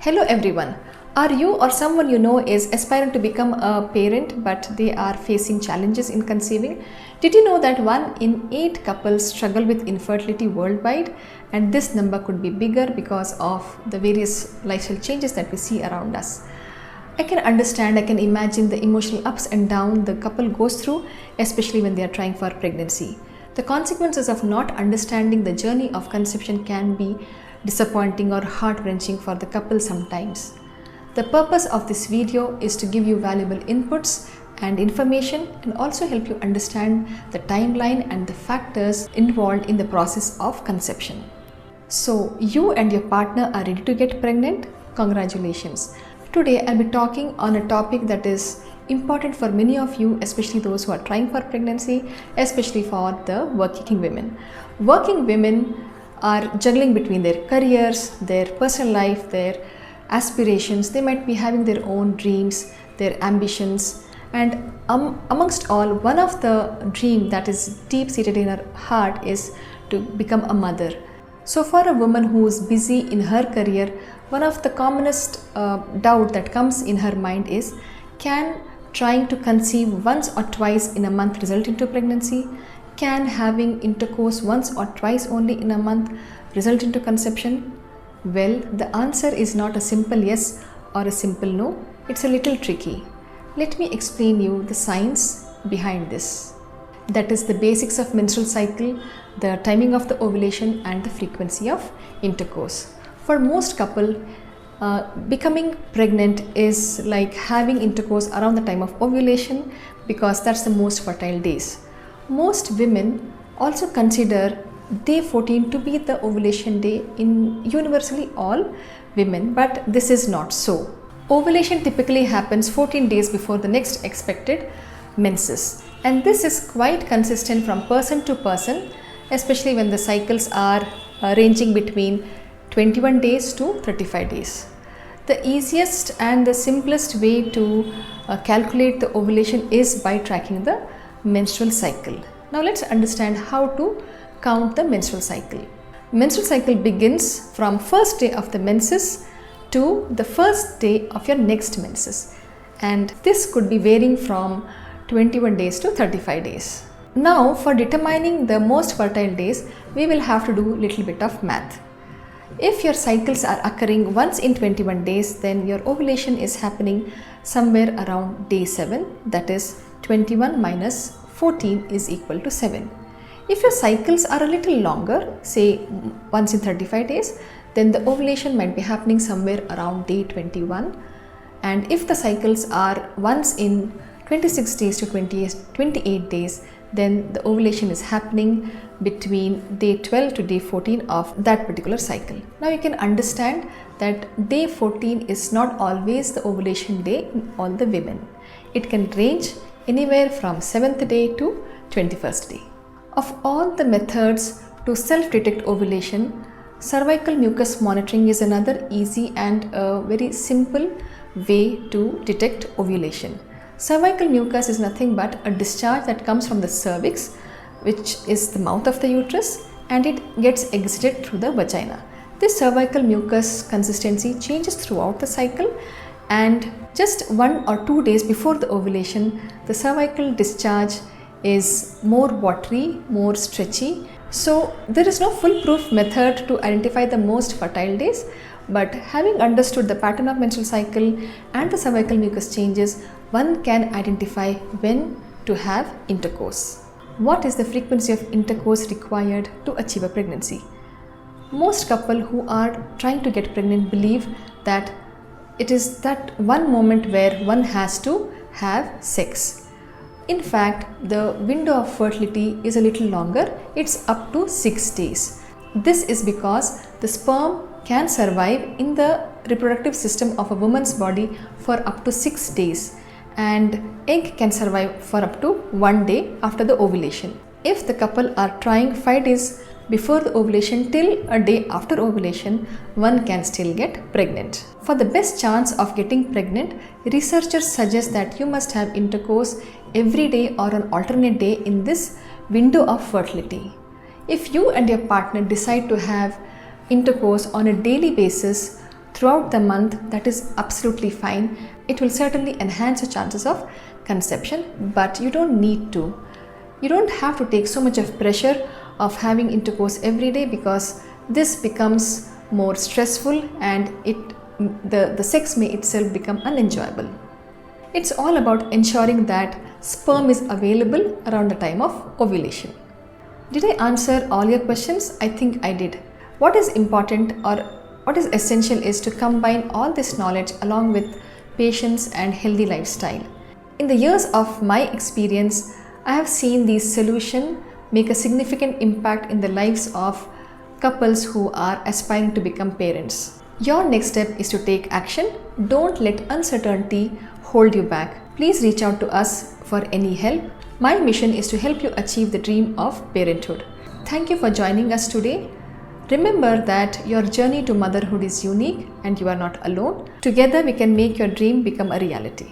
Hello everyone. Are you or someone you know is aspiring to become a parent but they are facing challenges in conceiving? Did you know that 1 in 8 couples struggle with infertility worldwide, and this number could be bigger because of the various lifestyle changes that we see around us? I can understand, I can imagine the emotional ups and downs the couple goes through, especially when they are trying for pregnancy. The consequences of not understanding the journey of conception can be disappointing or heart-wrenching for the couple sometimes. The purpose of this video is to give you valuable inputs and information and also help you understand the timeline and the factors involved in the process of conception. So you and your partner are ready to get pregnant? Congratulations. Today I'll be talking on a topic that is important for many of you, especially those who are trying for pregnancy, especially for the working women. Working women are juggling between their careers, their personal life, their aspirations. They might be having their own dreams, their ambitions, and amongst all, one of the dream that is deep-seated in her heart is to become a mother. So for a woman who is busy in her career, one of the commonest doubt that comes in her mind is, can trying to conceive once or twice in a month result into pregnancy? Can having intercourse once or twice only in a month result into conception? Well, the answer is not a simple yes or a simple no. It's a little tricky. Let me explain you the science behind this. That is the basics of menstrual cycle, the timing of the ovulation and the frequency of intercourse. For most couple, becoming pregnant is like having intercourse around the time of ovulation because that's the most fertile days. Most women also consider day 14 to be the ovulation day in universally all women, but this is not so. Ovulation typically happens 14 days before the next expected menses, and this is quite consistent from person to person, especially when the cycles are ranging between 21 days to 35 days. The easiest and the simplest way to calculate the ovulation is by tracking the menstrual cycle. Now let's understand how to count the menstrual cycle. Menstrual cycle begins from first day of the menses to the first day of your next menses, and this could be varying from 21 days to 35 days. Now for determining the most fertile days, we will have to do a little bit of math. If your cycles are occurring once in 21 days, then your ovulation is happening somewhere around day 7, that is 21 minus 14 is equal to 7. If your cycles are a little longer, say once in 35 days, then the ovulation might be happening somewhere around day 21. And if the cycles are once in 26 days to 28 days, then the ovulation is happening between day 12 to day 14 of that particular cycle. Now you can understand that day 14 is not always the ovulation day in all the women. It can range anywhere from 7th day to 21st day. Of all the methods to self-detect ovulation, cervical mucus monitoring is another easy and very simple way to detect ovulation. Cervical mucus is nothing but a discharge that comes from the cervix, which is the mouth of the uterus, and it gets exited through the vagina. This cervical mucus consistency changes throughout the cycle, and just 1 or 2 days before the ovulation, the cervical discharge is more watery, more stretchy. So there is no foolproof method to identify the most fertile days, but having understood the pattern of menstrual cycle and the cervical mucus changes, one can identify when to have intercourse. What is the frequency of intercourse required to achieve a pregnancy? Most couples who are trying to get pregnant believe that it is that one moment where one has to have sex. In fact, the window of fertility is a little longer. It's up to 6 days. This is because the sperm can survive in the reproductive system of a woman's body for up to 6 days, and egg can survive for up to 1 day after the ovulation. If the couple are trying 5 days before the ovulation till a day after ovulation, one can still get pregnant. For the best chance of getting pregnant, researchers suggest that you must have intercourse every day or an alternate day in this window of fertility. If you and your partner decide to have intercourse on a daily basis, throughout the month, that is absolutely fine. It will certainly enhance your chances of conception, but you don't need to. You don't have to take so much of pressure of having intercourse every day, because this becomes more stressful and the sex may itself become unenjoyable. It's all about ensuring that sperm is available around the time of ovulation. Did I answer all your questions? I think I did. What is important or what is essential is to combine all this knowledge along with patience and healthy lifestyle. In the years of my experience, I have seen these solutions make a significant impact in the lives of couples who are aspiring to become parents. Your next step is to take action. Don't let uncertainty hold you back. Please reach out to us for any help. My mission is to help you achieve the dream of parenthood. Thank you for joining us today. Remember that your journey to motherhood is unique and you are not alone. Together we can make your dream become a reality.